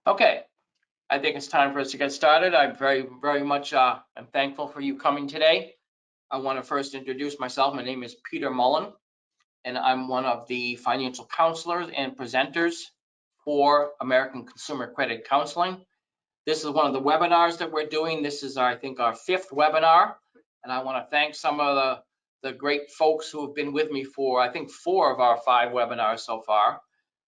Okay, I think it's time for us to get started. I'm very much I'm thankful for you coming today. I want to first introduce myself. My name is Peter Mullen, and I'm one of the financial counselors and presenters for American Consumer Credit Counseling. This is one of the webinars that we're doing. This is, I think, our 5th webinar, and I want to thank some of the great folks who have been with me for, I think, 4 of our 5 webinars so far.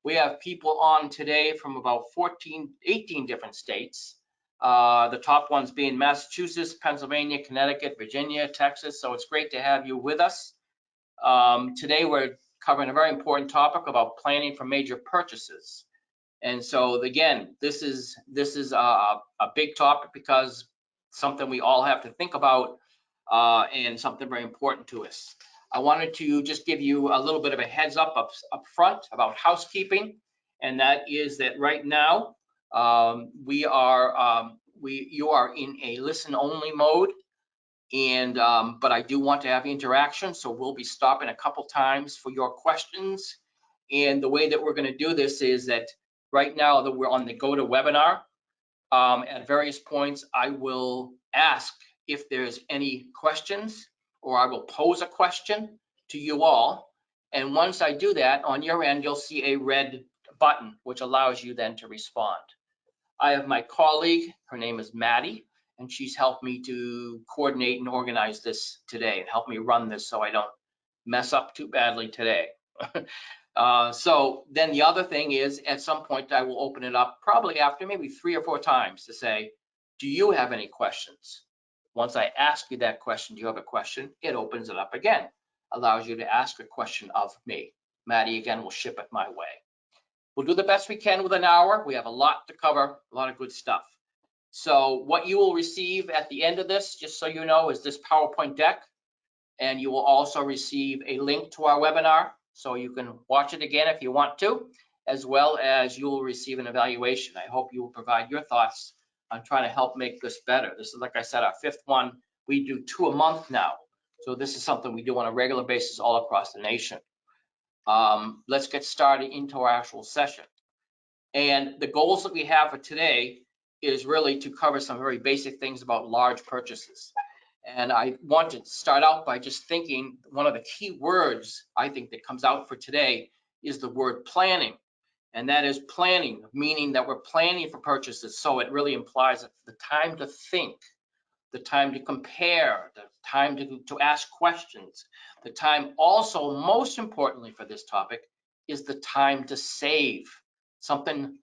We have people on today from about 18 different states. The top ones being Massachusetts, Pennsylvania, Connecticut, Virginia, Texas. So it's great to have you with us. Today we're covering a very important topic about planning for major purchases. And so again, this is a big topic because something we all have to think about and something very important to us. I wanted to just give you a little bit of a heads up front about housekeeping, and that is that right now you are in a listen only mode, and but I do want to have interaction, so we'll be stopping a couple times for your questions. And the way that we're going to do this is that right now that we're on the go to webinar, at various points I will ask if there's any questions, or I will pose a question to you all. And once I do that, on your end, you'll see a red button, which allows you then to respond. I have my colleague, her name is Maddie, and she's helped me to coordinate and organize this today and help me run this so I don't mess up too badly today. So then the other thing is, at some point I will open it up, probably after maybe 3 or 4 times, to say, do you have any questions? Once I ask you that question, do you have a question? It opens it up again, allows you to ask a question of me. Maddie again will ship it my way. We'll do the best we can with an hour. We have a lot to cover, a lot of good stuff. So what you will receive at the end of this, just so you know, is this PowerPoint deck, and you will also receive a link to our webinar, so you can watch it again if you want to, as well as you will receive an evaluation. I hope you will provide your thoughts on trying to help make this better. This is, like I said, our 5th one. We do 2 a month now, so this is something we do on a regular basis all across the nation. Let's get started into our actual session. And the goals that we have for today is really to cover some very basic things about large purchases. And I want to start out by just thinking one of the key words I think that comes out for today is the word planning. And that is planning, meaning that we're planning for purchases. So it really implies the time to think, the time to compare, the time to ask questions, the time also, most importantly for this topic, is the time to save. Something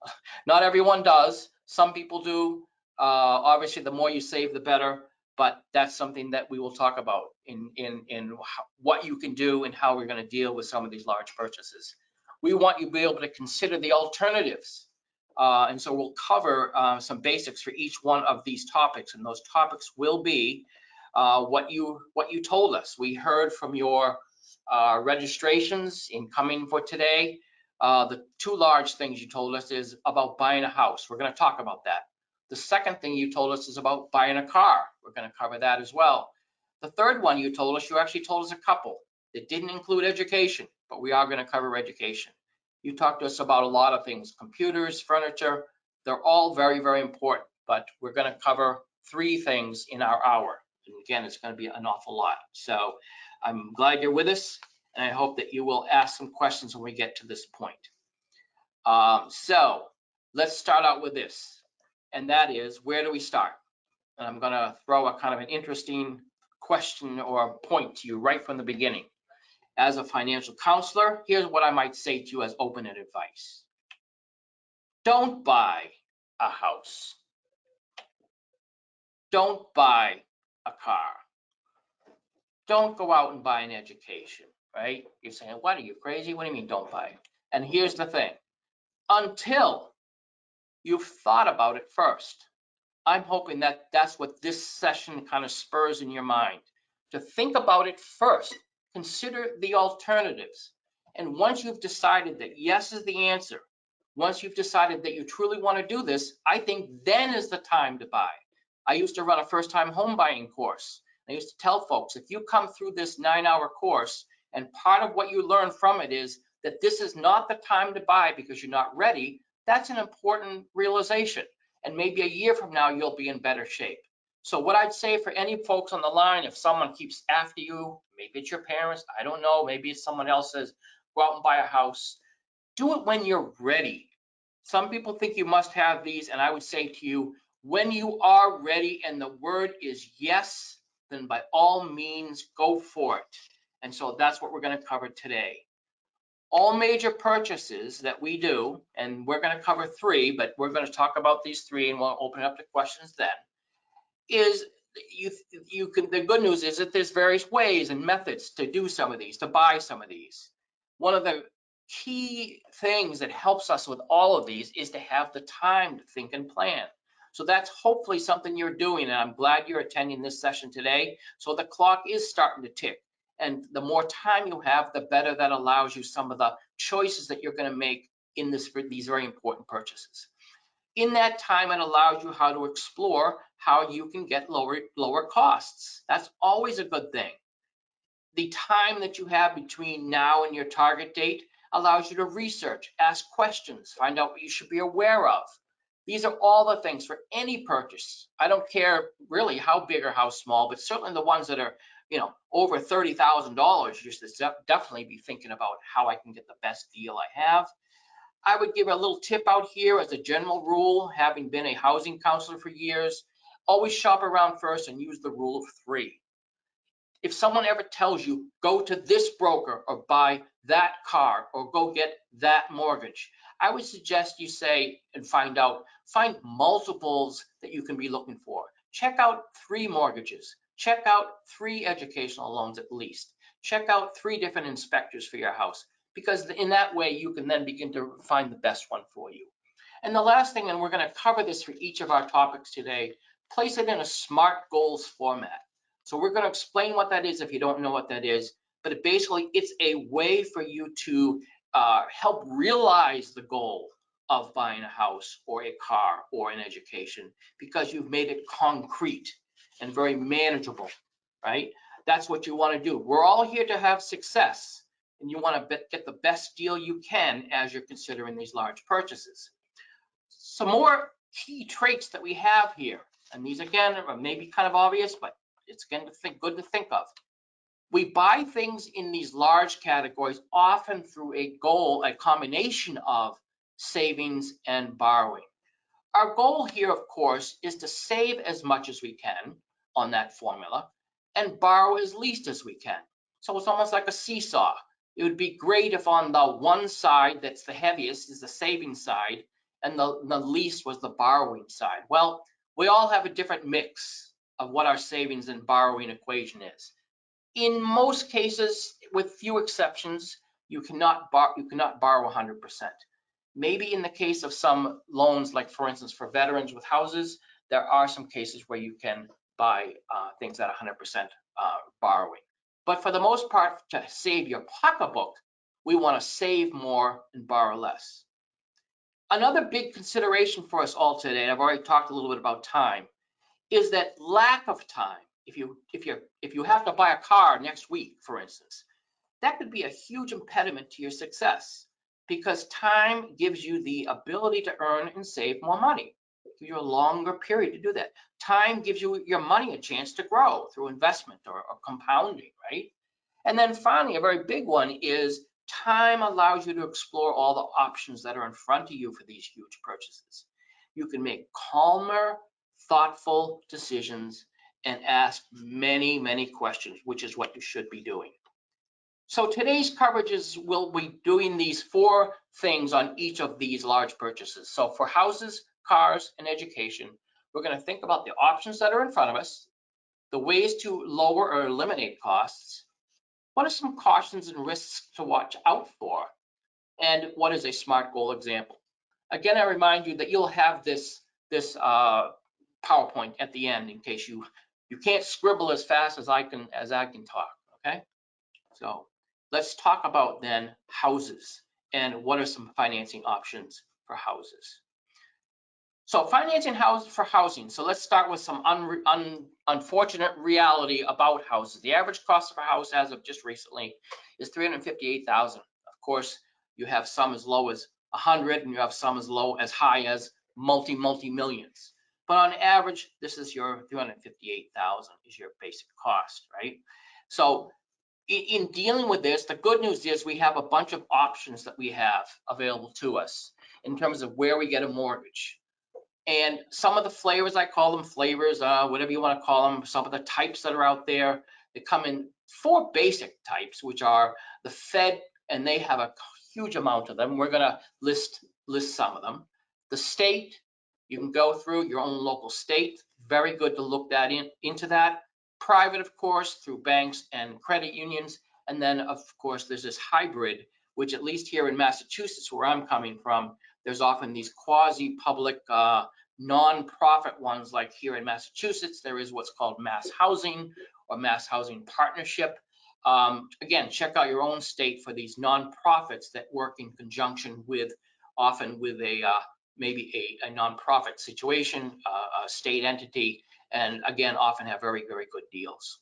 not everyone does. Some people do. Obviously, the more you save, the better. But that's something that we will talk about in what you can do and how we're going to deal with some of these large purchases. We want you to be able to consider the alternatives. And so we'll cover some basics for each one of these topics, and those topics will be what you told us. We heard from your registrations in coming for today. The 2 large things you told us is about buying a house. We're going to talk about that. The second thing you told us is about buying a car. We're going to cover that as well. The third one you told us, you actually told us a couple. It didn't include education, but we are going to cover education. You talked to us about a lot of things, computers, furniture. They're all very important, but we're going to cover 3 things in our hour. And again, it's going to be an awful lot. So I'm glad you're with us, and I hope that you will ask some questions when we get to this point. So let's start out with this, and that is, where do we start? And I'm going to throw a kind of an interesting question or point to you right from the beginning. As a financial counselor, here's what I might say to you as open-ended advice. Don't buy a house. Don't buy a car. Don't go out and buy an education, right? You're saying, what, are you crazy? What do you mean don't buy? And here's the thing. Until you've thought about it first. I'm hoping that that's what this session kind of spurs in your mind, to think about it first. Consider the alternatives. And once you've decided that yes is the answer, once you've decided that you truly want to do this, I think then is the time to buy. I used to run a first-time home buying course. I used to tell folks, if you come through this 9-hour course, and part of what you learn from it is that this is not the time to buy because you're not ready. That's an important realization. And maybe a year from now, you'll be in better shape. So what I'd say for any folks on the line, if someone keeps after you, maybe it's your parents, I don't know, maybe it's someone else says, go out and buy a house, do it when you're ready. Some people think you must have these, and I would say to you, when you are ready and the word is yes, then by all means, go for it. And so that's what we're going to cover today. All major purchases that we do, and we're going to cover 3, but we're going to talk about these 3 and we'll open it up to questions then, is you can, the good news is that there's various ways and methods to do some of these, to buy some of these. One of the key things that helps us with all of these is to have the time to think and plan. So that's hopefully something you're doing, and I'm glad you're attending this session today. So the clock is starting to tick. And the more time you have, the better that allows you some of the choices that you're going to make in these very important purchases. In that time, it allows you how to explore how you can get lower costs. That's always a good thing. The time that you have between now and your target date allows you to research, ask questions, find out what you should be aware of. These are all the things for any purchase. I don't care really how big or how small, but certainly the ones that are, over $30,000, you should definitely be thinking about how I can get the best deal I have. I would give a little tip out here as a general rule, having been a housing counselor for years, always shop around first and use the rule of 3. If someone ever tells you, go to this broker or buy that car or go get that mortgage, I would suggest you say and find multiples that you can be looking for. Check out 3 mortgages. Check out 3 educational loans at least. Check out 3 different inspectors for your house, because in that way you can then begin to find the best one for you. And the last thing, and we're going to cover this for each of our topics today, place it in a SMART goals format. So we're going to explain what that is if you don't know what that is, but it's a way for you to help realize the goal of buying a house or a car or an education, because you've made it concrete and very manageable, right? That's what you want to do. We're all here to have success, and you want to get the best deal you can as you're considering these large purchases. Some more key traits that we have here, and these again are maybe kind of obvious, but it's again good to think of. We buy things in these large categories often through a combination of savings and borrowing. Our goal here, of course, is to save as much as we can on that formula and borrow as least as we can. So it's almost like a seesaw. It would be great if on the one side that's the heaviest is the saving side and the least was the borrowing side. Well, we all have a different mix of what our savings and borrowing equation is. In most cases, with few exceptions, you cannot borrow 100%. Maybe in the case of some loans, like for instance for veterans with houses, there are some cases where you can buy things at 100% borrowing. But for the most part, to save your pocketbook, we want to save more and borrow less. Another big consideration for us all today, I've already talked a little bit about time, is that lack of time. If you have to buy a car next week, for instance, that could be a huge impediment to your success, because time gives you the ability to earn and save more money. It gives you a longer period to do that. Time gives you your money a chance to grow through investment or compounding, right? And then finally, a very big one is time allows you to explore all the options that are in front of you for these huge purchases. You can make calmer, thoughtful decisions and ask many, many questions, which is what you should be doing. So today's coverages will be doing these 4 things on each of these large purchases. So for houses, cars, and education, we're going to think about the options that are in front of us, the ways to lower or eliminate costs, what are some cautions and risks to watch out for, and what is a SMART goal example. Again, I remind you that you'll have this PowerPoint at the end in case you can't scribble as fast as I can talk, okay? So let's talk about then houses and what are some financing options for houses. So financing houses for housing. So let's start with some unfortunate reality about houses. The average cost of a house as of just recently is $358,000. Of course, you have some as low as 100, and you have some as low as high as multi-millions. But on average, this is your 358,000 is your basic cost, right? So in dealing with this, the good news is we have a bunch of options that we have available to us in terms of where we get a mortgage. And some of the flavors, I call them flavors, whatever you want to call them, some of the types that are out there, they come in 4 basic types, which are the Fed, and they have a huge amount of them. We're going to list some of them. The state, you can go through your own local state. Very good to look that into that. Private, of course, through banks and credit unions. And then, of course, there's this hybrid, which at least here in Massachusetts, where I'm coming from, there's often these quasi-public non-profit ones, like here in Massachusetts, there is what's called Mass Housing or Mass Housing Partnership. Again, check out your own state for these non-profits that work in conjunction with, often with a maybe a non-profit situation, a state entity, and again, often have very, very good deals.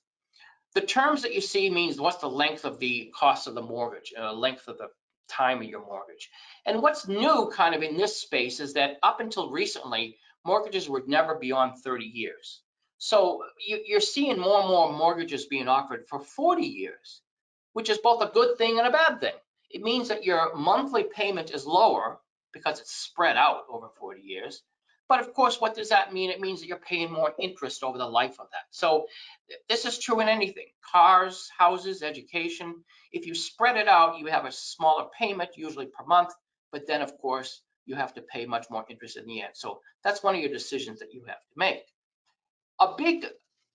The terms that you see means what's the length of the cost of the mortgage, length of the time of your mortgage. And what's new kind of in this space is that up until recently, mortgages were never beyond 30 years. So you're seeing more and more mortgages being offered for 40 years, which is both a good thing and a bad thing. It means that your monthly payment is lower because it's spread out over 40 years. But of course, what does that mean? It means that you're paying more interest over the life of that. So this is true in anything: cars, houses, education. If you spread it out, you have a smaller payment, usually per month, but then of course, you have to pay much more interest in the end. So that's one of your decisions that you have to make. A big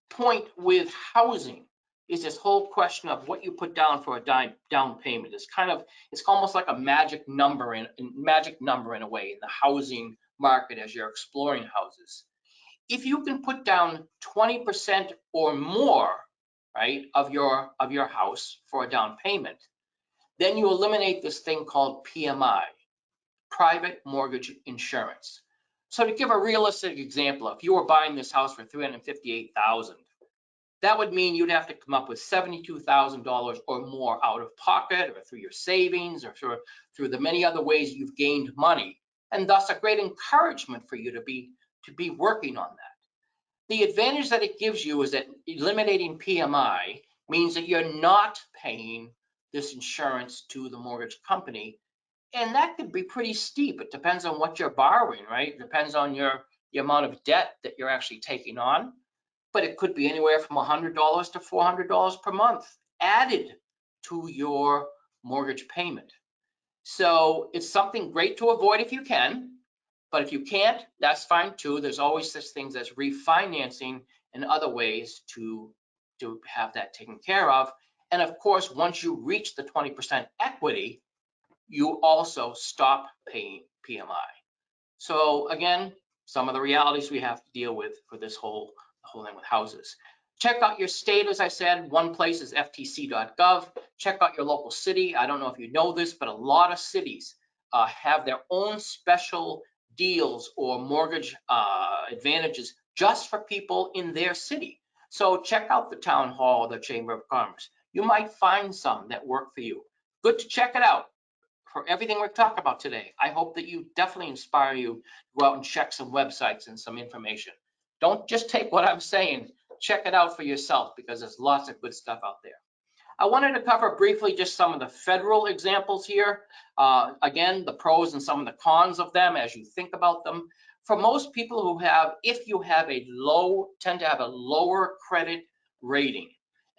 point with housing is this whole question of what you put down for a down payment. It's almost like a magic number in a way in the housing market as you're exploring houses. If you can put down 20% or more, right, of your house for a down payment, then you eliminate this thing called PMI, private mortgage insurance. So to give a realistic example, if you were buying this house for $358,000, that would mean you'd have to come up with $72,000 or more out of pocket, or through your savings, or through the many other ways you've gained money, and thus a great encouragement for you to be working on that. The advantage that it gives you is that eliminating PMI means that you're not paying this insurance to the mortgage company, and that could be pretty steep. It depends on what you're borrowing, right? It depends on the amount of debt that you're actually taking on. But it could be anywhere from $100 to $400 per month added to your mortgage payment. So it's something great to avoid if you can, but if you can't, that's fine too. There's always such things as refinancing and other ways to have that taken care of. And of course, once you reach the 20% equity, you also stop paying PMI. So again, some of the realities we have to deal with for this whole thing with houses. Check out your state, as I said. One place is ftc.gov. Check out your local city. I don't know if you know this, but a lot of cities have their own special deals or mortgage advantages just for people in their city. So check out the town hall, the Chamber of Commerce. You might find some that work for you. Good to check it out. For everything we've talked about today, I hope that you definitely inspire you to go out and check some websites and some information. Don't just take what I'm saying, check it out for yourself, because there's lots of good stuff out there. I wanted to cover briefly just some of the federal examples here. Again, the pros and some of the cons of them as you think about them. For most people who have, if you have tend to have a lower credit rating.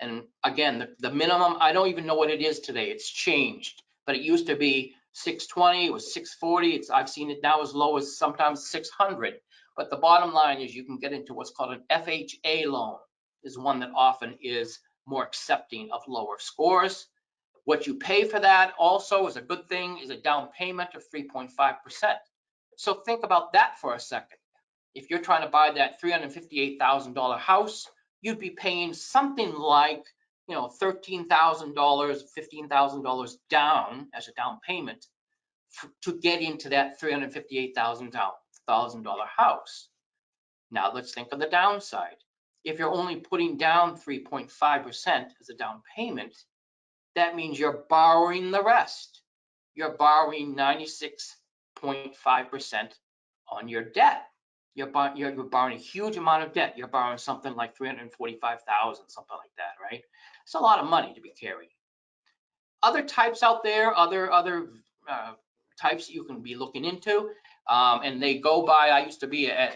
And again, the minimum, I don't even know what it is today. It's changed, but it used to be 620, it was 640. I've seen it now as low as sometimes 600. But the bottom line is you can get into what's called an FHA loan, is one that often is more accepting of lower scores. What you pay for that also is a good thing, is a down payment of 3.5%. So think about that for a second. If you're trying to buy that $358,000 house, you'd be paying something like $13,000, $15,000 down as a down payment to get into that $358,000 house. Now let's think of the downside. If you're only putting down 3.5% as a down payment, that means you're borrowing the rest. You're borrowing 0.5% on your debt. You're borrowing a huge amount of debt. You're borrowing something like $345,000, something like that, right? It's a lot of money to be carrying. Other types out there, other types that you can be looking into, and they go by. I used to be at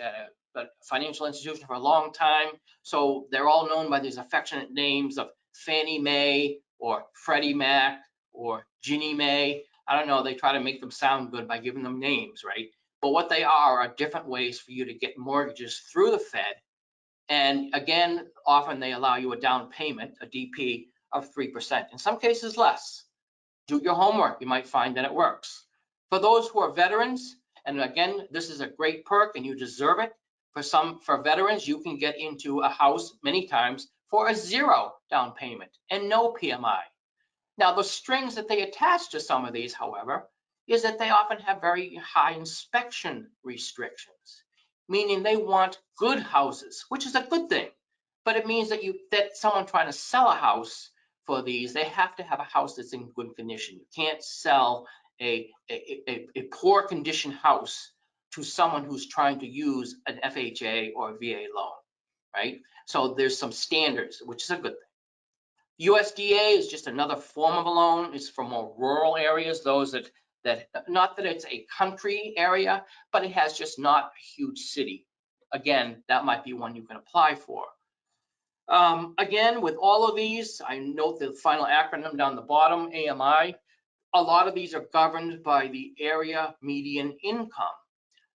a financial institution for a long time, so they're all known by these affectionate names of Fannie Mae or Freddie Mac or Ginnie Mae. I don't know, they try to make them sound good by giving them names, right? But what they are different ways for you to get mortgages through the Fed. And again, often they allow you a down payment, a DP of 3%, in some cases less. Do your homework, you might find that it works. For those who are veterans, and again, this is a great perk and you deserve it. For veterans, you can get into a house many times for a 0 down payment and no PMI. Now, the strings that they attach to some of these, however, is that they often have very high inspection restrictions, meaning they want good houses, which is a good thing. But it means that someone trying to sell a house for these, they have to have a house that's in good condition. You can't sell a poor condition house to someone who's trying to use an FHA or a VA loan, right? So there's some standards, which is a good thing. USDA is just another form of a loan. It's for more rural areas, those that not that it's a country area, but it has just not a huge city. Again, that might be one you can apply for. Again, with all of these, I note the final acronym down the bottom, AMI. A lot of these are governed by the area median income.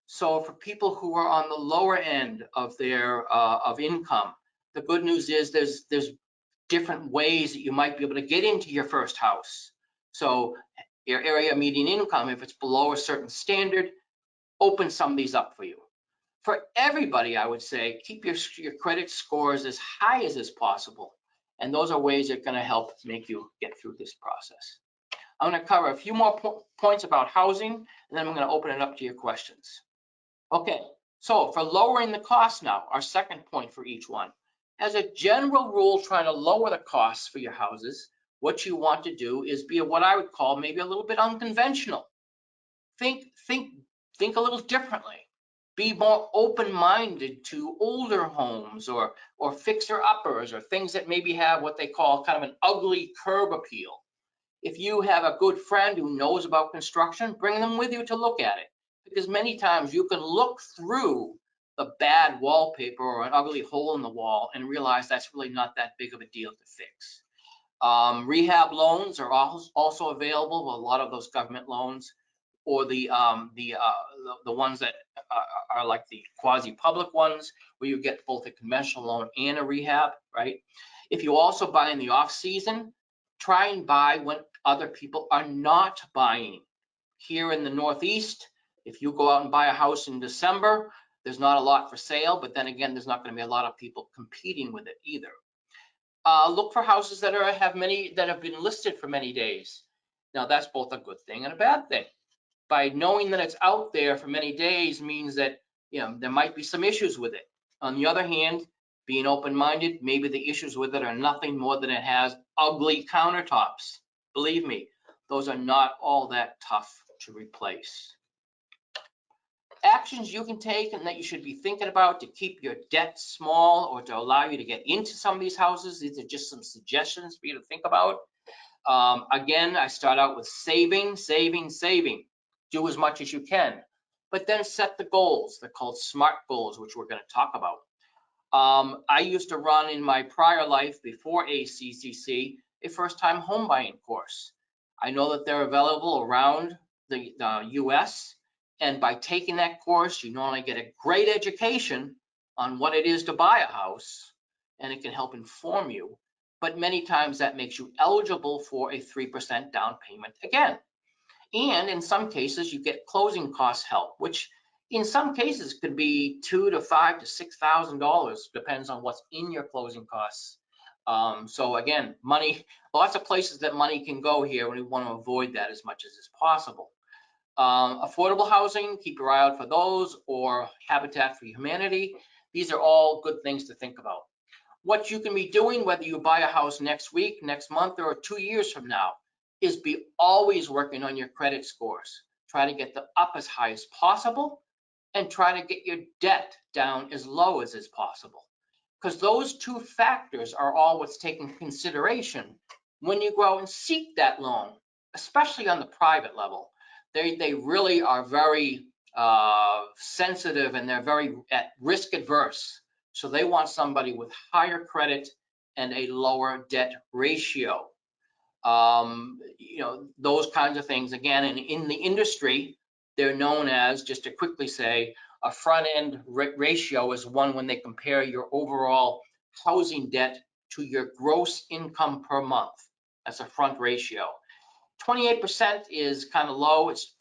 So for people who are on the lower end of their of income, the good news is there's different ways that you might be able to get into your first house. So your area median income, if it's below a certain standard, open some of these up for you. For everybody, I would say, keep your credit scores as high as is possible. And those are ways that are gonna help make you get through this process. I'm gonna cover a few more points about housing, and then I'm gonna open it up to your questions. Okay, so for lowering the cost now, our second point for each one. As a general rule, trying to lower the costs for your houses, what you want to do is be what I would call maybe a little bit unconventional. Think a little differently. Be more open-minded to older homes or fixer-uppers or things that maybe have what they call kind of an ugly curb appeal. If you have a good friend who knows about construction, bring them with you to look at it. Because many times you can look through the bad wallpaper or an ugly hole in the wall and realize that's really not that big of a deal to fix. Rehab loans are also available, a lot of those government loans, or the ones that are like the quasi-public ones, where you get both a conventional loan and a rehab, right? If you also buy in the off season, try and buy when other people are not buying. Here in the Northeast, if you go out and buy a house in December, there's not a lot for sale, but then again, there's not going to be a lot of people competing with it either. Look for houses that have been listed for many days. Now that's both a good thing and a bad thing. By knowing that it's out there for many days means that there might be some issues with it. On the other hand, being open-minded, maybe the issues with it are nothing more than it has ugly countertops. Believe me, those are not all that tough to replace. Actions you can take and that you should be thinking about to keep your debt small or to allow you to get into some of these houses. These are just some suggestions for you to think about. Again, I start out with saving. Do as much as you can, but then set the goals. They're called SMART goals, which we're going to talk about. I used to run in my prior life before ACCC a first-time home buying course. I know that they're available around the US, and by taking that course, you not only get a great education on what it is to buy a house, and it can help inform you, but many times that makes you eligible for a 3% down payment again. And in some cases, you get closing cost help, which in some cases could be $2,000 to $5,000 to $6,000, depends on what's in your closing costs. So again, money, lots of places that money can go here, and we want to avoid that as much as is possible. Affordable housing, keep your eye out for those, or Habitat for Humanity. These are all good things to think about. What you can be doing, whether you buy a house next week, next month, or 2 years from now, is be always working on your credit scores. try to get them up as high as possible, and try to get your debt down as low as is possible. Because those two factors are all what's taken consideration when you go out and seek that loan, especially on the private level. They really are very sensitive, and they're very at risk adverse. So they want somebody with higher credit and a lower debt ratio. Those kinds of things. Again, in the industry, they're known as, just to quickly say, a front-end ratio is one when they compare your overall housing debt to your gross income per month. That's a front ratio. 28% is kind of low. It's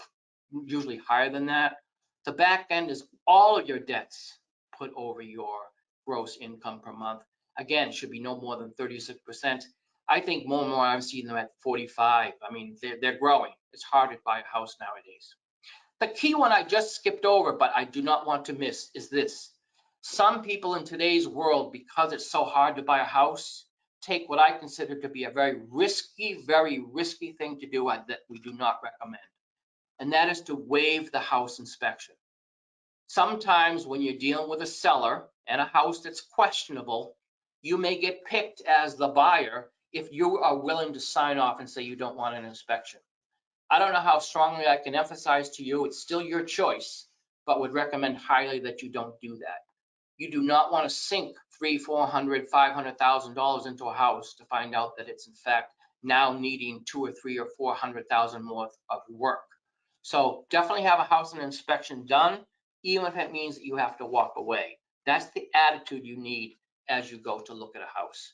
usually higher than that. The back end is all of your debts put over your gross income per month. Again, should be no more than 36%. I think more and more I've seen them at 45. I mean, they're growing. It's hard to buy a house nowadays. The key one I just skipped over, but I do not want to miss, is this. Some people in today's world, because it's so hard to buy a house, take what I consider to be a very risky thing to do that we do not recommend. And that is to waive the house inspection. Sometimes when you're dealing with a seller and a house that's questionable, you may get picked as the buyer if you are willing to sign off and say you don't want an inspection. I don't know how strongly I can emphasize to you, it's still your choice, but would recommend highly that you don't do that. You do not want to sink $300,000, $400,000, $500,000 into a house to find out that it's in fact now needing $200,000 or $300,000 or $400,000 more of work. So definitely have a house inspection done, even if it means that you have to walk away. That's the attitude you need as you go to look at a house.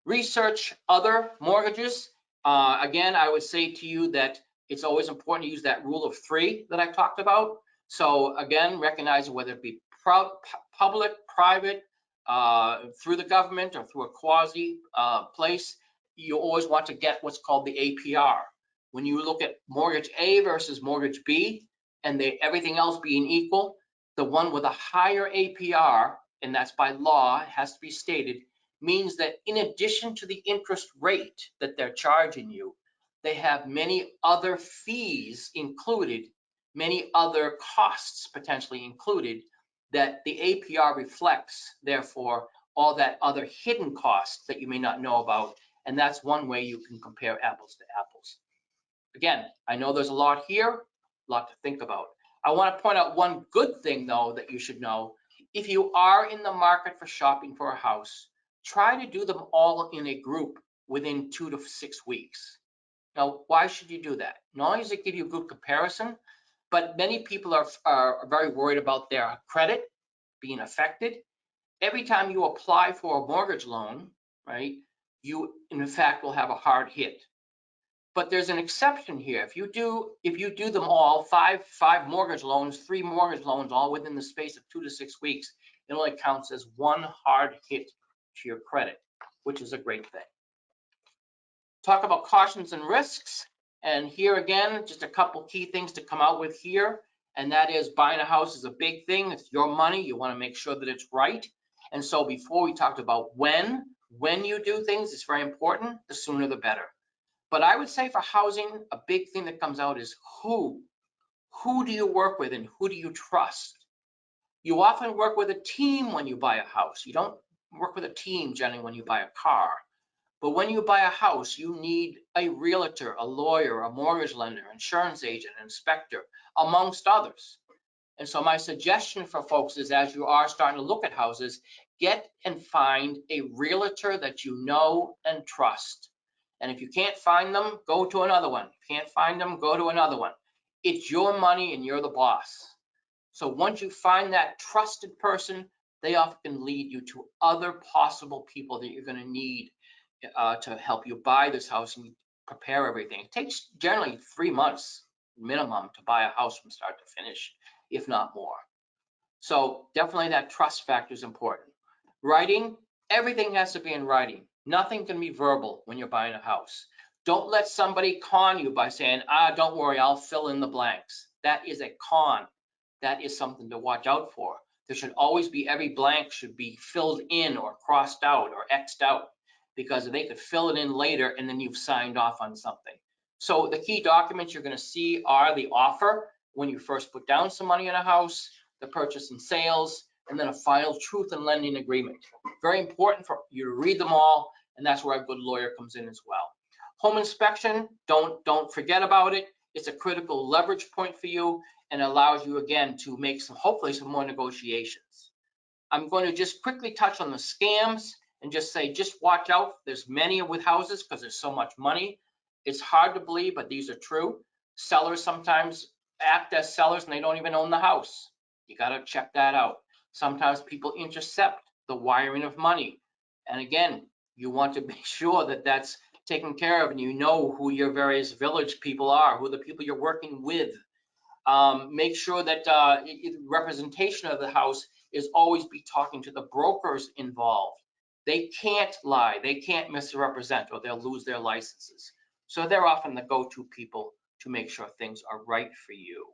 Research other mortgages. Again, I would say to you that it's always important to use that rule of 3 that I talked about. So again, recognize whether it be public, private, through the government or through a quasi place, you always want to get what's called the APR. When you look at mortgage A versus mortgage B, and everything else being equal, the one with a higher APR, and that's by law, it has to be stated, means that in addition to the interest rate that they're charging you, they have many other fees included, many other costs potentially included that the APR reflects, therefore, all that other hidden costs that you may not know about. And that's one way you can compare apples to apples. Again, I know there's a lot here, a lot to think about. I want to point out one good thing, though, that you should know. If you are in the market for shopping for a house, try to do them all in a group within 2 to 6 weeks. Now, why should you do that? Not only does it give you a good comparison, but many people are very worried about their credit being affected. Every time you apply for a mortgage loan, right, you in fact will have a hard hit. But there's an exception here. If you do them all, five mortgage loans, 3 mortgage loans, all within the space of 2 to 6 weeks, it only counts as one hard hit to your credit, which is a great thing. Talk about cautions and risks. And here again, just a couple key things to come out with here. And that is, buying a house is a big thing. It's your money. You want to make sure that it's right. And so before we talked about when you do things, it's very important. The sooner the better. But I would say for housing, a big thing that comes out is who. Who do you work with and who do you trust? You often work with a team when you buy a house. You don't work with a team generally when you buy a car. But when you buy a house, you need a realtor, a lawyer, a mortgage lender, insurance agent, inspector, amongst others. And so my suggestion for folks is, as you are starting to look at houses, get and find a realtor that you know and trust. And if you can't find them, go to another one. If you can't find them, go to another one. It's your money and you're the boss. So once you find that trusted person, they often can lead you to other possible people that you're going to need to help you buy this house and prepare everything. It takes generally 3 months minimum to buy a house from start to finish, if not more. So definitely that trust factor is important. Writing, everything has to be in writing. Nothing can be verbal when you're buying a house. Don't let somebody con you by saying, don't worry, I'll fill in the blanks. That is a con. That is something to watch out for. There should always be, every blank should be filled in or crossed out or X'd out, because they could fill it in later and then you've signed off on something. So the key documents you're going to see are the offer when you first put down some money in a house, the purchase and sales, and then a final truth and lending agreement. Very important for you to read them all, and that's where a good lawyer comes in as well. Home inspection, don't forget about it. It's a critical leverage point for you and allows you again to make hopefully some more negotiations. I'm going to just quickly touch on the scams and just say, just watch out. There's many with houses because there's so much money. It's hard to believe, but these are true. Sellers sometimes act as sellers and they don't even own the house. You got to check that out. Sometimes people intercept the wiring of money. And again, you want to be sure that that's taken care of and you know who your various village people are, who the people you're working with. Make sure that representation of the house is always be talking to the brokers involved. They can't lie, they can't misrepresent, or they'll lose their licenses. So they're often the go-to people to make sure things are right for you.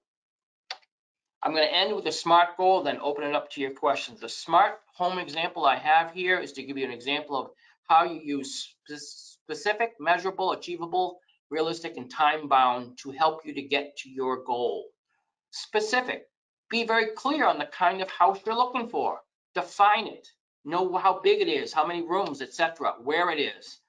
I'm going to end with a SMART goal, then open it up to your questions. The SMART home example I have here is to give you an example of how you use specific, measurable, achievable, realistic, and time-bound to help you to get to your goal. Specific, be very clear on the kind of house you're looking for. Define it, know how big it is, how many rooms, etc., where it is.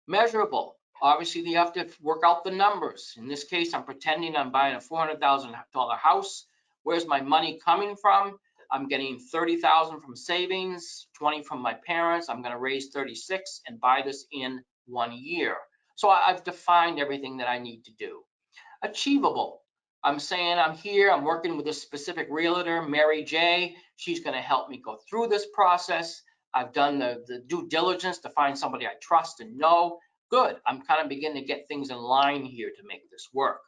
Measurable, obviously you have to work out the numbers. In this case, I'm pretending I'm buying a $400,000 house. Where's my money coming from? I'm getting $30,000 from savings, 20 from my parents. I'm going to raise 36 and buy this in 1 year. So I've defined everything that I need to do. Achievable. I'm saying I'm here, I'm working with a specific realtor, Mary J. She's going to help me go through this process. I've done the due diligence to find somebody I trust and know. Good. I'm kind of beginning to get things in line here to make this work.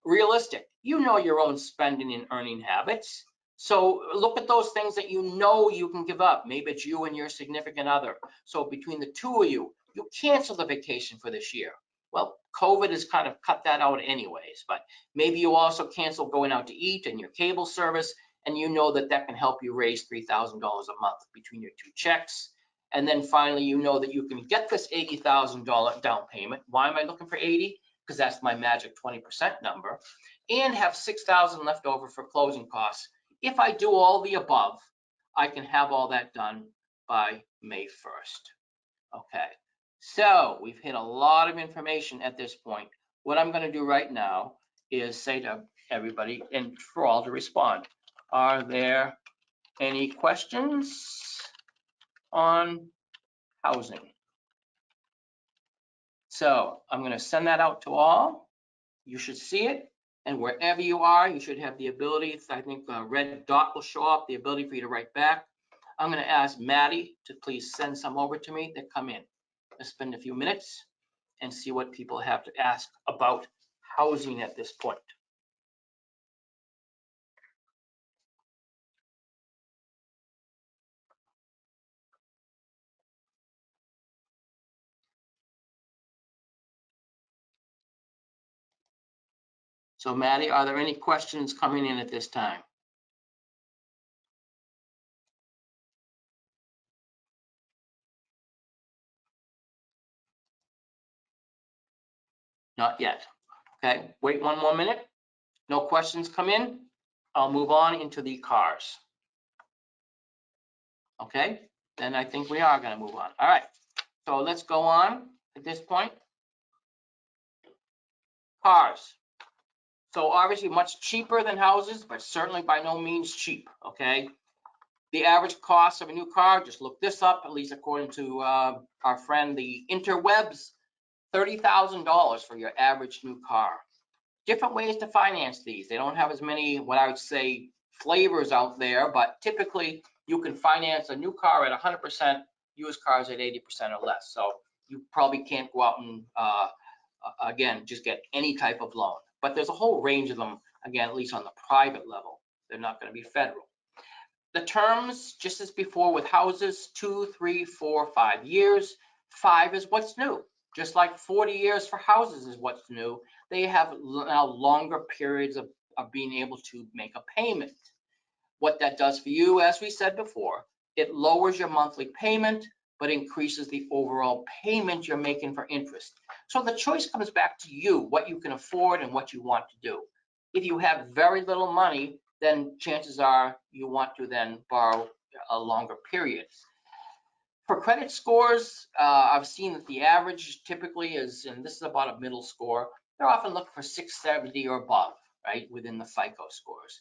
Realistic. You know your own spending and earning habits. So look at those things that you know you can give up. Maybe it's you and your significant other. So between the two of you, you cancel the vacation for this year. Well, COVID has kind of cut that out anyways, but maybe you also cancel going out to eat and your cable service, and you know that that can help you raise $3,000 a month between your two checks. And then finally, you know that you can get this $80,000 down payment. Why am I looking for 80? Because that's my magic 20% number, and have $6,000 left over for closing costs. If I do all the above, I can have all that done by May 1st. Okay. So we've hit a lot of information at this point. What I'm going to do right now is say to everybody and for all to respond. Are there any questions on housing? So I'm going to send that out to all. You should see it. And wherever you are, you should have the ability, I think a red dot will show up, the ability for you to write back. I'm going to ask Maddie to please send some over to me that come in. Let's spend a few minutes and see what people have to ask about housing at this point. So Maddie, are there any questions coming in at this time? Not yet. Okay, wait one more minute. No questions come in. I'll move on into the cars. Okay, then I think we are going to move on. All right, so let's go on at this point. Cars. So obviously much cheaper than houses, but certainly by no means cheap, okay? The average cost of a new car, just look this up, at least according to our friend, the interwebs, $30,000 for your average new car. Different ways to finance these. They don't have as many, what I would say, flavors out there, but typically you can finance a new car at 100%, used cars at 80% or less. So you probably can't go out and, again, just get any type of loan. But there's a whole range of them, again, at least on the private level. They're not going to be federal. The terms, just as before with houses, 2, 3, 4, 5 years. 5 is what's new. Just like 40 years for houses is what's new. They have now longer periods of being able to make a payment. What that does for you, as we said before, it lowers your monthly payment, but increases the overall payment you're making for interest. So the choice comes back to you, what you can afford and what you want to do. If you have very little money, then chances are you want to then borrow a longer period. For credit scores, I've seen that the average typically is, and this is about a middle score, they're often looking for 670 or above, right, within the FICO scores.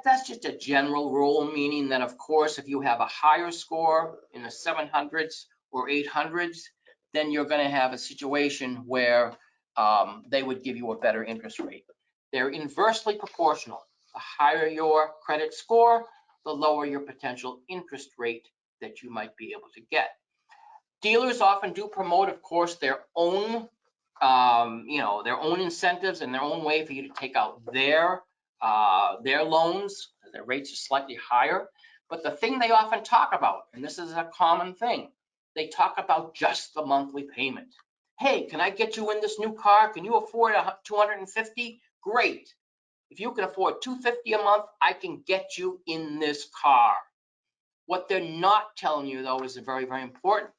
That's just a general rule, meaning that, of course, if you have a higher score in the 700s or 800s, then you're going to have a situation where they would give you a better interest rate. They're inversely proportional. The higher your credit score, the lower your potential interest rate that you might be able to get. Dealers often do promote, of course, their own, their own incentives and their own way for you to take out their loans. Their rates are slightly higher, but the thing they often talk about, and this is a common thing, they talk about just the monthly payment. Hey, can I get you in this new car? Can you afford $250? Great. If you can afford $250 a month, I can get you in this car. What they're not telling you, though, is very, very important.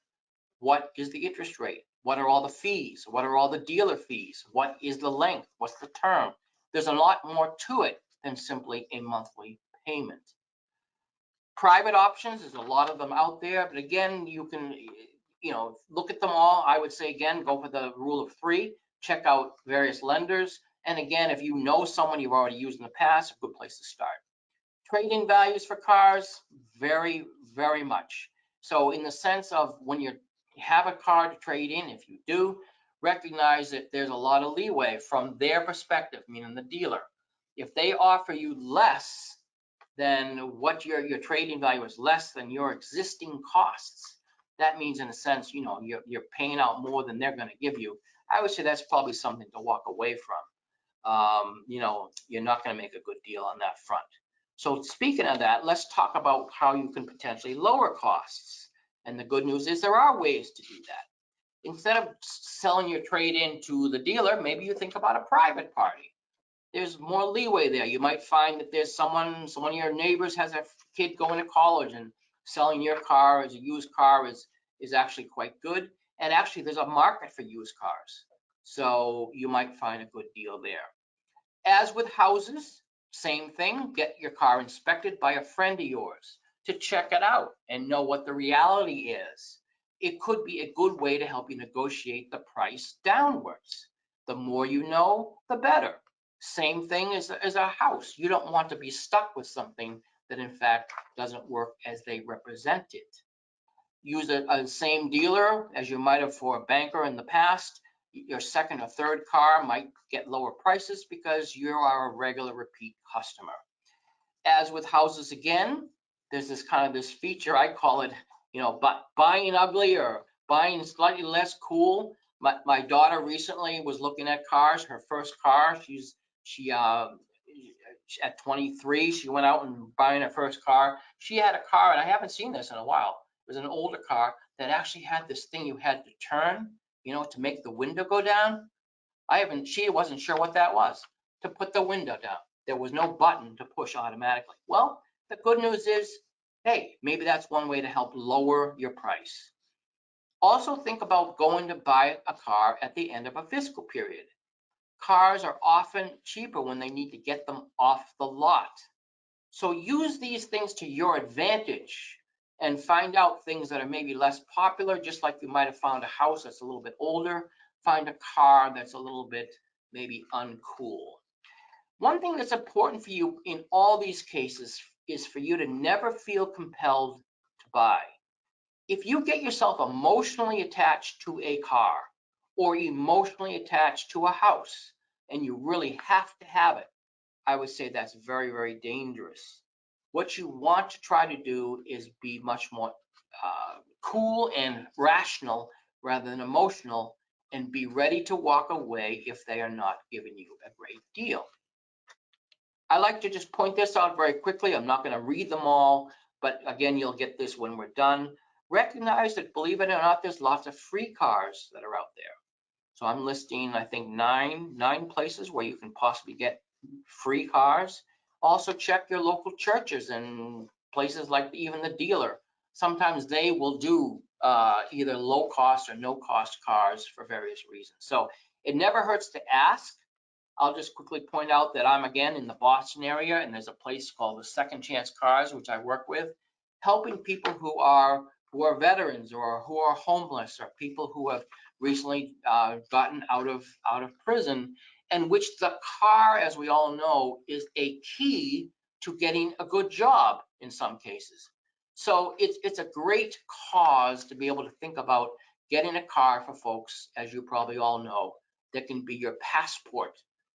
What is the interest rate? What are all the fees? What are all the dealer fees? What is the length? What's the term? There's a lot more to it than simply a monthly payment. Private options, there's a lot of them out there, but again, you can, look at them all. I would say, again, go for the rule of three, check out various lenders. And again, if you know someone you've already used in the past, a good place to start. Trade-in values for cars, very, very much. So in the sense of when you have a car to trade in, if you do, recognize that there's a lot of leeway from their perspective, meaning the dealer. If they offer you less than what your trade-in value is, less than your existing costs, that means in a sense, you're paying out more than they're going to give you. I would say that's probably something to walk away from. You're not going to make a good deal on that front. So speaking of that, let's talk about how you can potentially lower costs. And the good news is there are ways to do that. Instead of selling your trade-in to the dealer, maybe you think about a private party. There's more leeway there. You might find that there's someone of your neighbors has a kid going to college, and selling your car as a used car is actually quite good. And actually, there's a market for used cars. So you might find a good deal there. As with houses, same thing, get your car inspected by a friend of yours to check it out and know what the reality is. It could be a good way to help you negotiate the price downwards. The more you know, the better. Same thing as a house. You don't want to be stuck with something that in fact doesn't work as they represent it. Use a same dealer as you might have for a banker in the past. Your second or third car might get lower prices because you are a regular repeat customer. As with houses, again, there's this feature, I call it, buying ugly or buying slightly less cool. My daughter recently was looking at cars, her first car. At 23, she went out and buying her first car. She had a car, and I haven't seen this in a while. It was an older car that actually had this thing you had to turn, to make the window go down. She wasn't sure what that was, to put the window down. There was no button to push automatically. Well, the good news is, hey, maybe that's one way to help lower your price. Also think about going to buy a car at the end of a fiscal period. Cars are often cheaper when they need to get them off the lot. So use these things to your advantage and find out things that are maybe less popular, just like you might have found a house that's a little bit older, find a car that's a little bit maybe uncool. One thing that's important for you in all these cases is for you to never feel compelled to buy. If you get yourself emotionally attached to a car or emotionally attached to a house and you really have to have it, I would say that's very, very dangerous. What you want to try to do is be much more cool and rational rather than emotional, and be ready to walk away if they are not giving you a great deal. I like to just point this out very quickly. I'm not going to read them all, but again, you'll get this when we're done. Recognize that, believe it or not, there's lots of free cars that are out there. So I'm listing, I think, nine places where you can possibly get free cars. Also check your local churches and places like even the dealer. sometimes they will do either low cost or no cost cars for various reasons. So it never hurts to ask. I'll just quickly point out that I'm again in the Boston area, and there's a place called the Second Chance Cars, which I work with, helping people who are veterans or who are homeless or people who have recently gotten out of prison, and which the car, as we all know, is a key to getting a good job in some cases. So it's a great cause to be able to think about getting a car for folks, as you probably all know, that can be your passport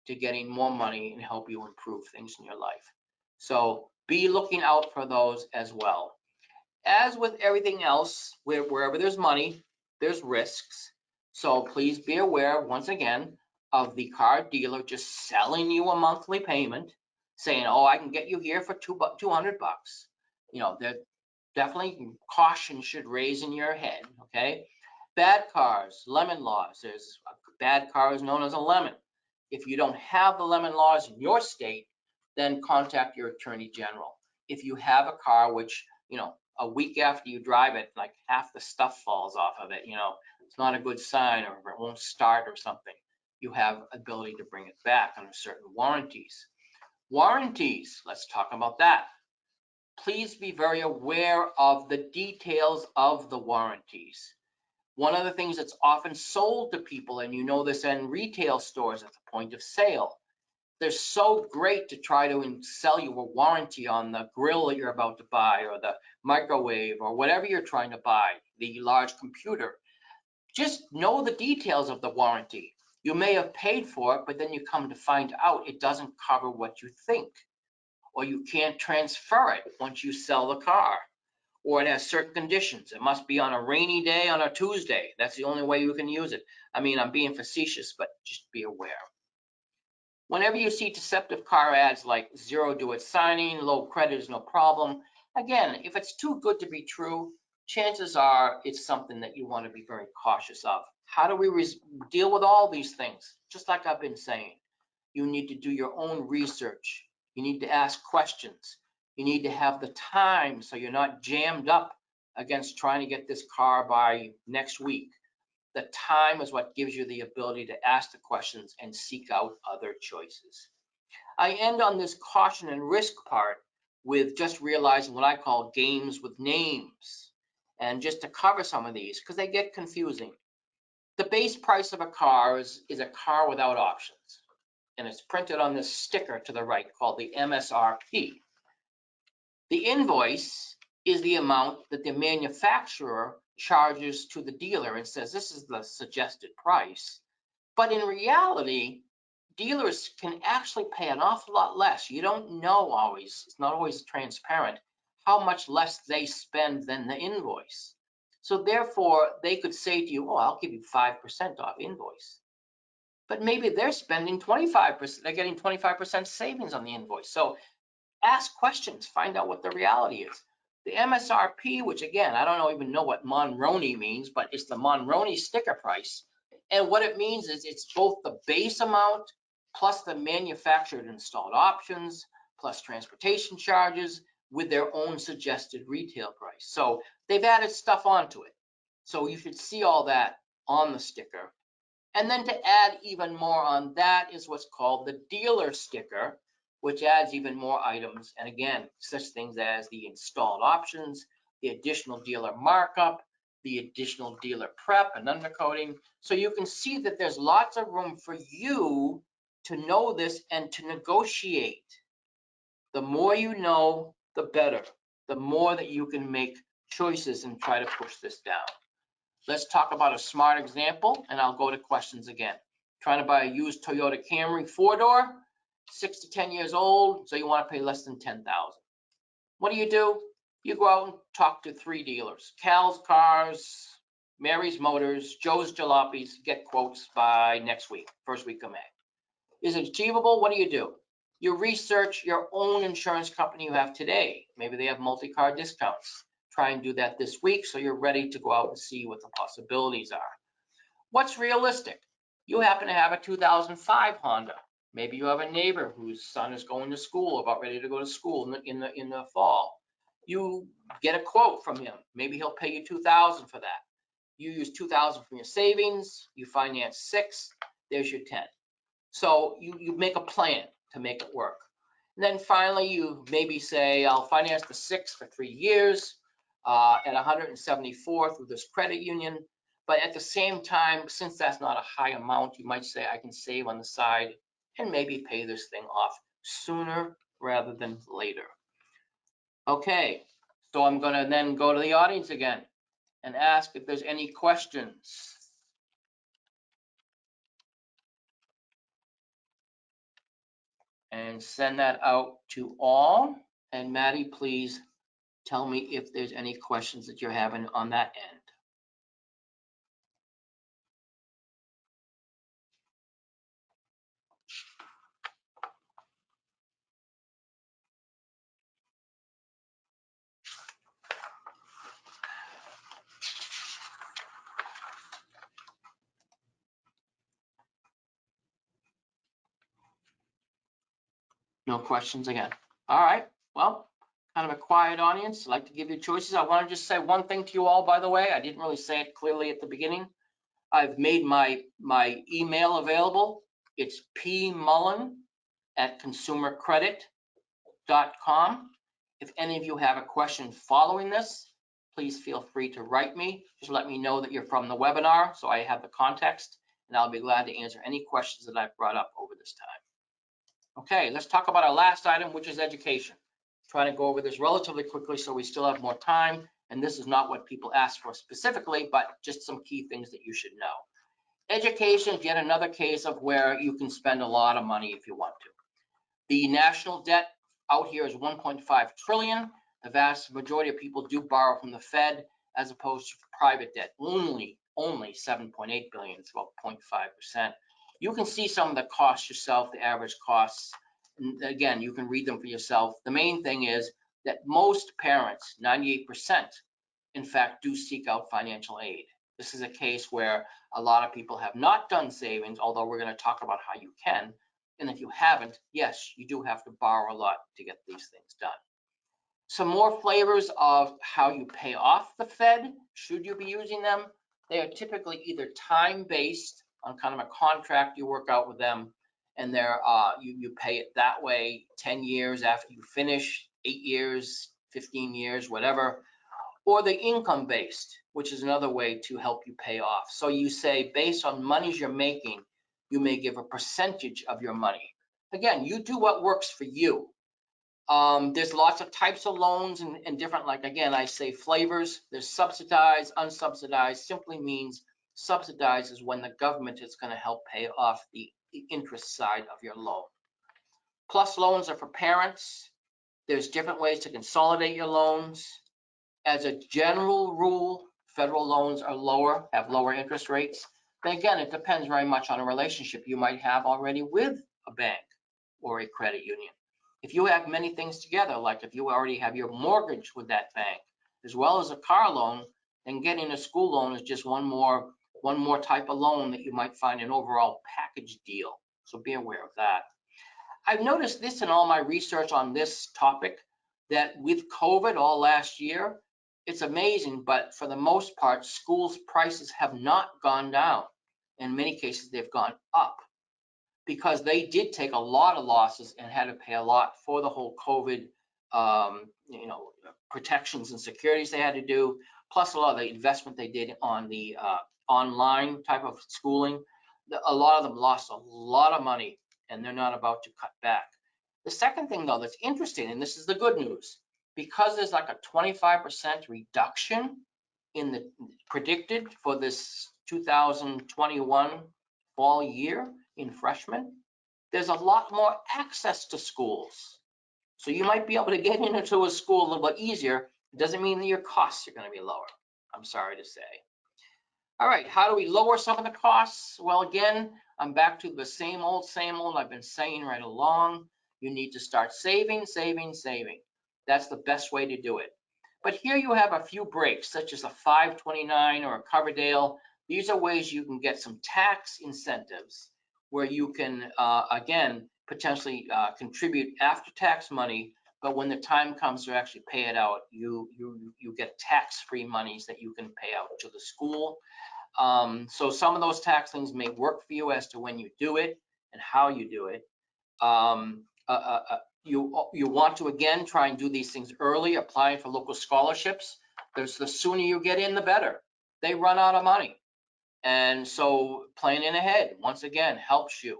to getting more money and help you improve things in your life. So be looking out for those as well. As with everything else, wherever there's money, there's risks. So please be aware, once again, of the car dealer just selling you a monthly payment, saying, oh, I can get you here for $200. That definitely caution should raise in your head, okay? Bad cars, lemon laws. There's a bad car is known as a lemon. If you don't have the lemon laws in your state, then contact your attorney general. If you have a car which, a week after you drive it, like half the stuff falls off of it, it's not a good sign, or it won't start or something, you have ability to bring it back under certain warranties. Warranties, let's talk about that. Please be very aware of the details of the warranties. One of the things that's often sold to people, and you know this in retail stores at the point of sale, they're so great to try to sell you a warranty on the grill that you're about to buy, or the microwave, or whatever you're trying to buy, the large computer. Just know the details of the warranty. You may have paid for it, but then you come to find out it doesn't cover what you think, or you can't transfer it once you sell the car, or it has certain conditions. It must be on a rainy day on a Tuesday. That's the only way you can use it. I mean, I'm being facetious, but just be aware. Whenever you see deceptive car ads like zero due at signing, low credit is no problem, again, if it's too good to be true, chances are it's something that you want to be very cautious of. How do we deal with all these things? Just like I've been saying, you need to do your own research. You need to ask questions. You need to have the time so you're not jammed up against trying to get this car by next week. The time is what gives you the ability to ask the questions and seek out other choices. I end on this caution and risk part with just realizing what I call games with names. And just to cover some of these, because they get confusing. The base price of a car is a car without options. And it's printed on this sticker to the right called the MSRP. The invoice is the amount that the manufacturer charges to the dealer and says this is the suggested price. But in reality, dealers can actually pay an awful lot less. You don't know always, it's not always transparent, how much less they spend than the invoice. So therefore, they could say to you, oh, I'll give you 5% off invoice. But maybe they're spending 25%, they're getting 25% savings on the invoice. So ask questions, find out what the reality is. The MSRP, which again, I don't even know what Monroney means, but it's the Monroney sticker price. And what it means is it's both the base amount plus the manufactured installed options plus transportation charges with their own suggested retail price. So they've added stuff onto it. So you should see all that on the sticker. And then to add even more on that is what's called the dealer sticker, which adds even more items. And again, such things as the installed options, the additional dealer markup, the additional dealer prep and undercoating. So you can see that there's lots of room for you to know this and to negotiate. The more you know, the better. The more that you can make choices and try to push this down. Let's talk about a smart example, and I'll go to questions again. Trying to buy a used Toyota Camry 4-door, 6 to 10 years old, so you want to pay less than $10,000. What do? You go out and talk to 3 dealers, Cal's Cars, Mary's Motors, Joe's Jalopies, get quotes by next week, first week of May. Is it achievable? What do? You research your own insurance company you have today. Maybe they have multi-car discounts. Try and do that this week so you're ready to go out and see what the possibilities are. What's realistic? You happen to have a 2005 Honda. Maybe you have a neighbor whose son is going to school, about ready to go to school in the fall. You get a quote from him. Maybe he'll pay you $2,000 for that. You use $2,000 from your savings. You finance 6. There's your 10. So you make a plan to make it work. And then finally, you maybe say, I'll finance the 6 for 3 years at 174 through this credit union. But at the same time, since that's not a high amount, you might say I can save on the side and maybe pay this thing off sooner rather than later. Okay, so I'm going to then go to the audience again and ask if there's any questions. And send that out to all. And Maddie, please tell me if there's any questions that you're having on that end. No questions again. All right, well, kind of a quiet audience. I'd like to give you choices. I want to just say one thing to you all, by the way. I didn't really say it clearly at the beginning. I've made my email available. It's pmullen@consumercredit.com. If any of you have a question following this, please feel free to write me. Just let me know that you're from the webinar so I have the context, and I'll be glad to answer any questions that I've brought up over this time. Okay, let's talk about our last item, which is education. Trying to go over this relatively quickly so we still have more time, and this is not what people ask for specifically, but just some key things that you should know. Education is yet another case of where you can spend a lot of money if you want to. The national debt out here is 1.5 trillion. The vast majority of people do borrow from the Fed as opposed to private debt. Only 7.8 billion. It's about 0.5%. You can see some of the costs yourself, the average costs. And again, you can read them for yourself. The main thing is that most parents, 98%, in fact, do seek out financial aid. This is a case where a lot of people have not done savings, although we're going to talk about how you can. And if you haven't, yes, you do have to borrow a lot to get these things done. Some more flavors of how you pay off the Fed, should you be using them. They are typically either time-based on kind of a contract you work out with them, and they're you pay it that way 10 years after you finish, 8 years, 15 years, whatever. Or the income-based, which is another way to help you pay off. So you say, based on monies you're making, you may give a percentage of your money. Again, you do what works for you. There's lots of types of loans and different, like, again, I say flavors. There's subsidized, unsubsidized. Simply means subsidized is when the government is going to help pay off the interest side of your loan. Plus loans are for parents. There's different ways to consolidate your loans. As a general rule, federal loans are lower, have lower interest rates. But again, it depends very much on a relationship you might have already with a bank or a credit union. If you have many things together, like if you already have your mortgage with that bank, as well as a car loan, then getting a school loan is just one more type of loan that you might find an overall package deal. So be aware of that. I've noticed this in all my research on this topic, that with COVID all last year, it's amazing, but for the most part, schools' prices have not gone down. In many cases, they've gone up because they did take a lot of losses and had to pay a lot for the whole COVID, protections and securities they had to do, plus a lot of the investment they did on the online type of schooling. A lot of them lost a lot of money, and they're not about to cut back. The second thing, though, that's interesting, and this is the good news, because there's like a 25% reduction in the predicted for this 2021 fall year in freshmen, there's a lot more access to schools. So you might be able to get into a school a little bit easier. It doesn't mean that your costs are going to be lower, I'm sorry to say. All right, how do we lower some of the costs? Well, again, I'm back to the same old I've been saying right along. You need to start saving. That's the best way to do it. But here you have a few breaks, such as a 529 or a Coverdale. These are ways you can get some tax incentives where you can, again, potentially contribute after-tax money but when the time comes to actually pay it out, you get tax-free monies that you can pay out to the school. So some of those tax things may work for you as to when you do it and how you do it. You want to, again, try and do these things early, applying for local scholarships. The sooner you get in, the better. They run out of money. And so planning ahead, once again, helps you.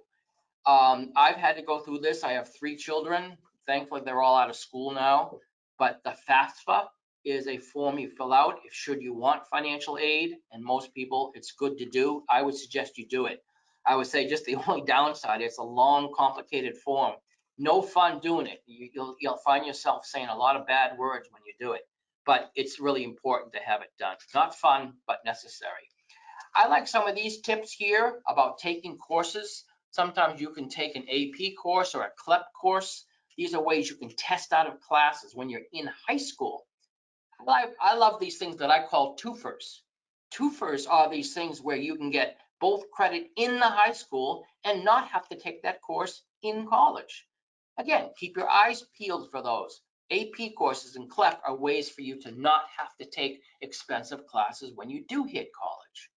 I've had to go through this. I have 3 children. Thankfully, they're all out of school now. But the FAFSA is a form you fill out if should you want financial aid, and most people, it's good to do. I would suggest you do it. I would say just the only downside, it's a long, complicated form. No fun doing it. You'll find yourself saying a lot of bad words when you do it, but it's really important to have it done. Not fun, but necessary. I like some of these tips here about taking courses. Sometimes you can take an AP course or a CLEP course. These are ways you can test out of classes when you're in high school. I love these things that I call twofers. Twofers are these things where you can get both credit in the high school and not have to take that course in college. Again, keep your eyes peeled for those. AP courses and CLEP are ways for you to not have to take expensive classes when you do hit college.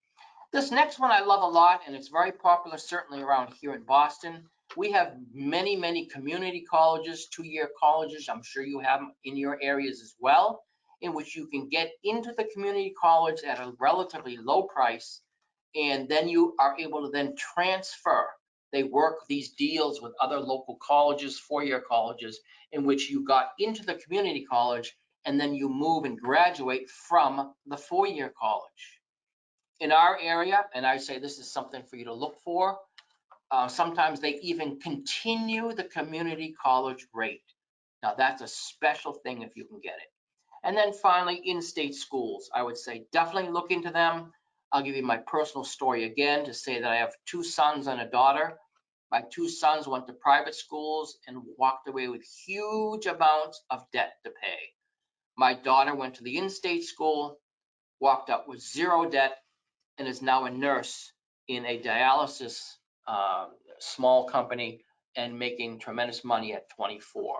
This next one I love a lot, and it's very popular, certainly around here in Boston. We have many, many community colleges, 2-year colleges. I'm sure you have them in your areas as well, in which you can get into the community college at a relatively low price, and then you are able to then transfer. They work these deals with other local colleges, 4-year colleges, in which you got into the community college, and then you move and graduate from the 4-year college. In our area, and I say this is something for you to look for, sometimes they even continue the community college rate. Now that's a special thing if you can get it. And then finally, in-state schools. I would say definitely look into them. I'll give you my personal story again to say that I have 2 sons and a daughter. My 2 sons went to private schools and walked away with huge amounts of debt to pay. My daughter went to the in-state school, walked up with 0 debt, and is now a nurse in a dialysis small company and making tremendous money at 24.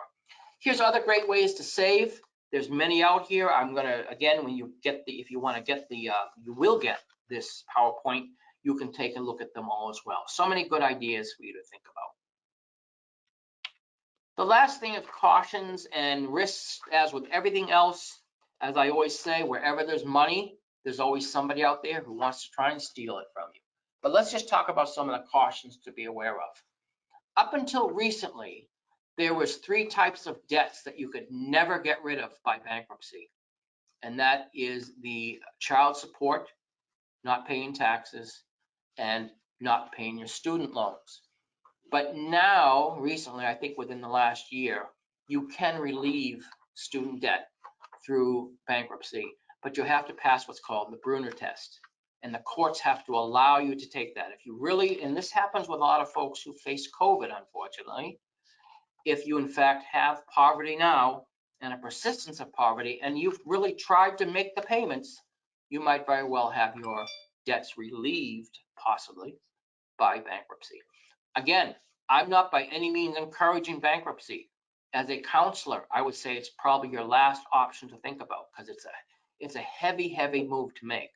Here's other great ways to save. There's many out here. I'm gonna, again, when you get if you wanna get you will get this PowerPoint, you can take a look at them all as well. So many good ideas for you to think about. The last thing is cautions and risks. As with everything else, as I always say, wherever there's money, there's always somebody out there who wants to try and steal it from you. But let's just talk about some of the cautions to be aware of. Up until recently, there was 3 types of debts that you could never get rid of by bankruptcy. And that is the child support, not paying taxes, and not paying your student loans. But now, recently, I think within the last year, you can relieve student debt through bankruptcy, but you have to pass what's called the Bruner test. And the courts have to allow you to take that. If you really, and this happens with a lot of folks who face COVID, unfortunately, if you in fact have poverty now and a persistence of poverty, and you've really tried to make the payments, you might very well have your debts relieved, possibly, by bankruptcy. Again, I'm not by any means encouraging bankruptcy. As a counselor, I would say it's probably your last option to think about because it's a heavy, heavy move to make.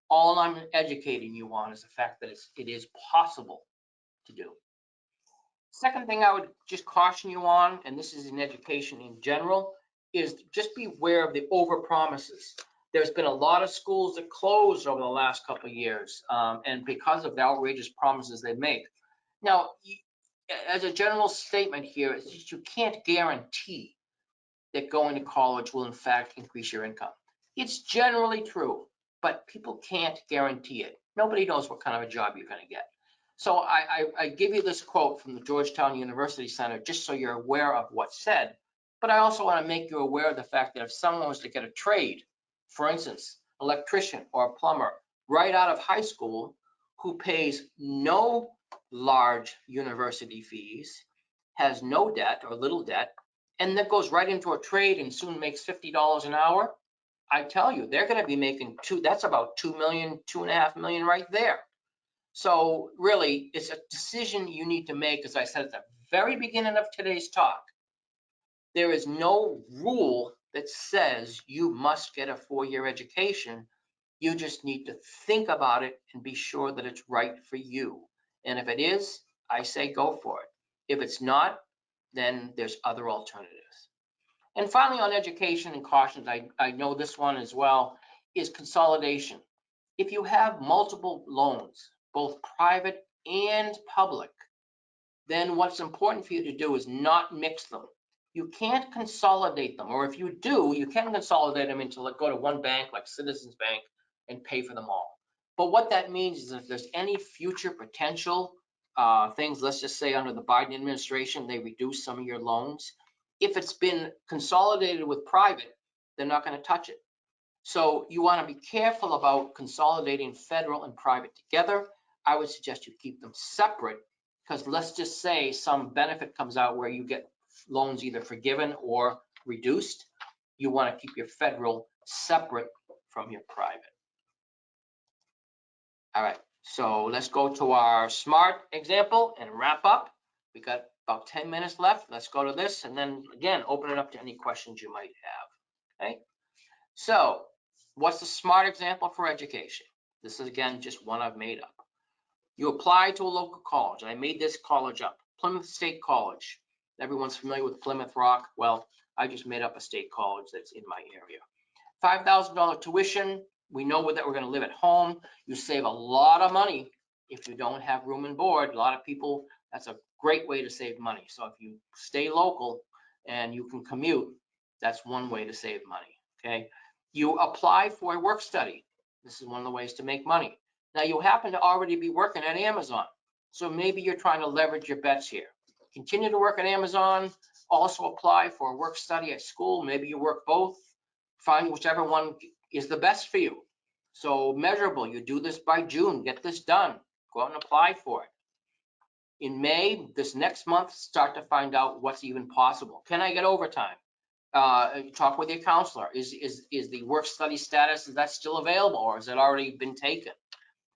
All I'm educating you on is the fact that it is possible to do. Second thing I would just caution you on, and this is in education in general, is just be aware of the overpromises. There's been a lot of schools that closed over the last couple of years, and because of the outrageous promises they make. Now, as a general statement here, it's just you can't guarantee that going to college will in fact increase your income. It's generally true, but people can't guarantee it. Nobody knows what kind of a job you're going to get. So I give you this quote from the Georgetown University Center just so you're aware of what's said, but I also want to make you aware of the fact that if someone was to get a trade, for instance, electrician or a plumber, right out of high school, who pays no large university fees, has no debt or little debt, and that goes right into a trade and soon makes $50 an hour, I tell you, they're going to be making that's about 2 million, 2.5 million right there. So really, it's a decision you need to make, as I said at the very beginning of today's talk. There is no rule that says you must get a 4-year education. You just need to think about it and be sure that it's right for you. And if it is, I say go for it. If it's not, then there's other alternatives. And finally, on education and cautions, I know this one as well, is consolidation. If you have multiple loans, both private and public, then what's important for you to do is not mix them. You can't consolidate them, or if you do, you can consolidate them into, go to one bank like Citizens Bank and pay for them all. But what that means is if there's any future potential things, let's just say under the Biden administration, they reduce some of your loans. If it's been consolidated with private, they're not going to touch it. So you want to be careful about consolidating federal and private together. I would suggest you keep them separate, because let's just say some benefit comes out where you get loans either forgiven or reduced. You want to keep your federal separate from your private. All right, so let's go to our SMART example and wrap up. We got about 10 minutes left. Let's go to this and then again, open it up to any questions you might have. Okay, so what's the SMART example for education? This is again just one I've made up. You apply to a local college. I made this college up, Plymouth State College. Everyone's familiar with Plymouth Rock. Well, I just made up a state college that's in my area. $5,000 tuition. We know that we're going to live at home. You save a lot of money if you don't have room and board. A lot of people, that's a great way to save money. So if you stay local and you can commute, that's one way to save money. Okay. You apply for a work study. This is one of the ways to make money. Now you happen to already be working at Amazon. So maybe you're trying to leverage your bets here. Continue to work at Amazon, also apply for a work study at school. Maybe you work both. Find whichever one is the best for you. So measurable, you do this by June, get this done. Go out and apply for it. In May, this next month, start to find out what's even possible. Can I get overtime? Talk with your counselor. Is the work study status, is that still available or has it already been taken?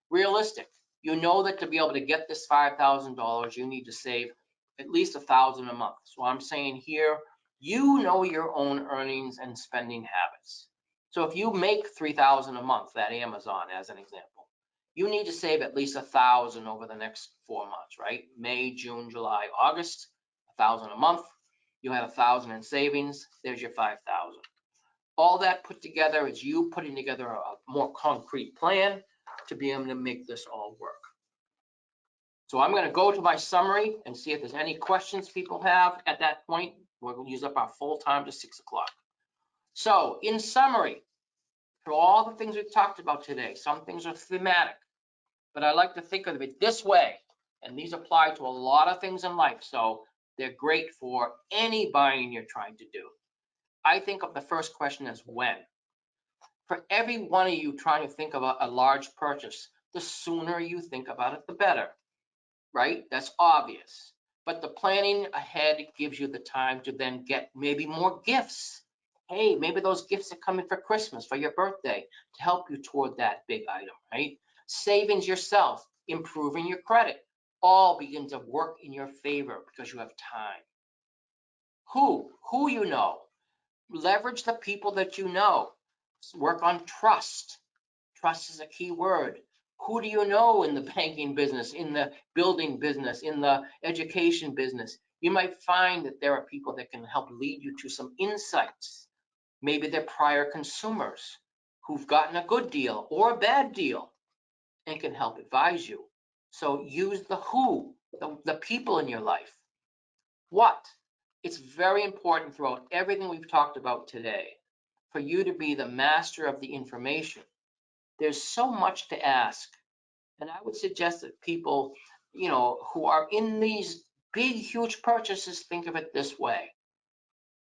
Realistic. You know that to be able to get this $5,000, you need to save at least $1,000 a month. So I'm saying here, you know your own earnings and spending habits. So if you make $3,000 a month at Amazon, as an example, you need to save at least $1,000 over the next 4 months, right? May, June, July, August, $1,000 a month. You have $1,000 in savings. There's your $5,000. All that put together is you putting together a more concrete plan to be able to make this all work. So I'm going to go to my summary and see if there's any questions people have at that point. We're going to use up our full time to 6 o'clock. So in summary, for all the things we've talked about today, some things are thematic, but I like to think of it this way, and these apply to a lot of things in life, so they're great for any buying you're trying to do. I think of the first question as when. For every one of you trying to think about a large purchase, the sooner you think about it, the better, right? That's obvious. But the planning ahead gives you the time to then get maybe more gifts. Hey, maybe those gifts are coming for Christmas, for your birthday, to help you toward that big item, right? Savings yourself, improving your credit, all begin to work in your favor because you have time. Who you know. Leverage the people that you know. Work on trust. Trust is a key word. Who do you know in the banking business, in the building business, in the education business? You might find that there are people that can help lead you to some insights. Maybe they're prior consumers who've gotten a good deal or a bad deal and can help advise you. So use the who, the people in your life. What? It's very important throughout everything we've talked about today for you to be the master of the information. There's so much to ask. And I would suggest that people, who are in these big, huge purchases, think of it this way.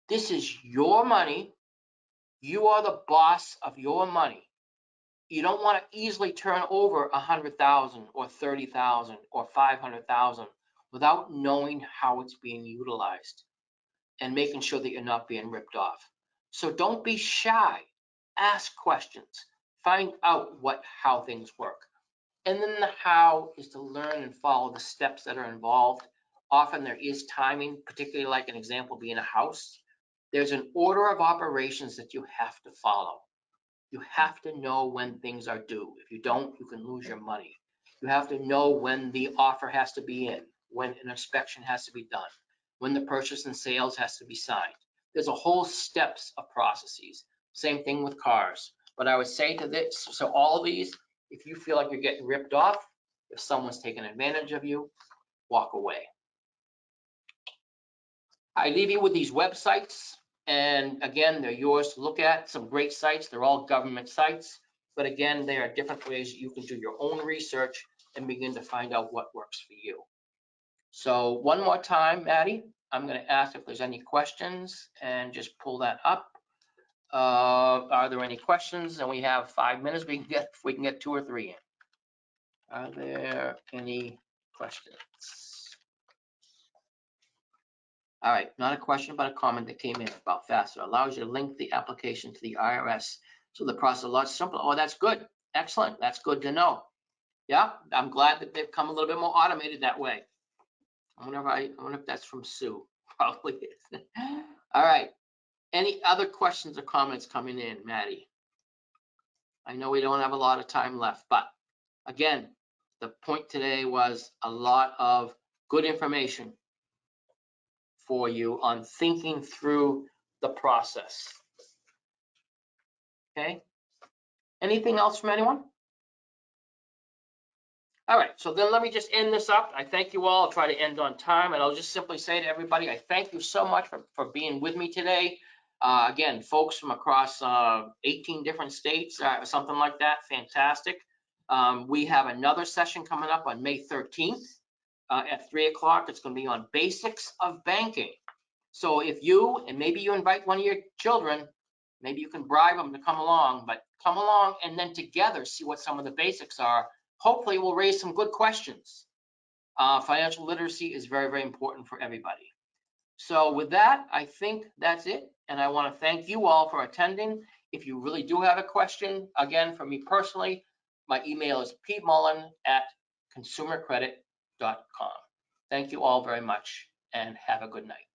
This is your money. You are the boss of your money. You don't want to easily turn over 100,000 or 30,000 or 500,000 without knowing how it's being utilized and making sure that you're not being ripped off. So don't be shy. Ask questions. Find out how things work. And then the how is to learn and follow the steps that are involved. Often there is timing, particularly like an example being a house. There's an order of operations that you have to follow. You have to know when things are due. If you don't, you can lose your money. You have to know when the offer has to be in, when an inspection has to be done, when the purchase and sales has to be signed. There's a whole steps of processes. Same thing with cars. But I would say to this, so all of these, if you feel like you're getting ripped off, if someone's taking advantage of you, walk away. I leave you with these websites. And again, they're yours to look at. Some great sites. They're all government sites. But again, there are different ways you can do your own research and begin to find out what works for you. So one more time, Maddie, I'm going to ask if there's any questions and just pull that up. Are there any questions? And we have 5 minutes. We can get 2 or 3 in. Are there any questions? All right, not a question, but a comment that came in about FAFSA. Allows you to link the application to the IRS, so the process is a lot simpler. Oh, that's good. Excellent. That's good to know. Yeah, I'm glad that they've come a little bit more automated that way. I wonder if that's from Sue. Probably is. All right. Any other questions or comments coming in, Maddie? I know we don't have a lot of time left, but again, the point today was a lot of good information for you on thinking through the process. Okay. Anything else from anyone? All right, so then let me just end this up. I thank you all. I'll try to end on time, and I'll just simply say to everybody, I thank you so much for being with me today. Again, folks from across 18 different states, something like that, fantastic. We have another session coming up on May 13th at 3 o'clock. It's going to be on basics of banking. So if you, and maybe you invite one of your children, maybe you can bribe them to come along, but come along and then together see what some of the basics are. Hopefully we'll raise some good questions. Financial literacy is very, very important for everybody. So with that, I think that's it. And I want to thank you all for attending. If you really do have a question, again, for me personally, my email is pmullen@consumercredit.com. Thank you all very much and have a good night.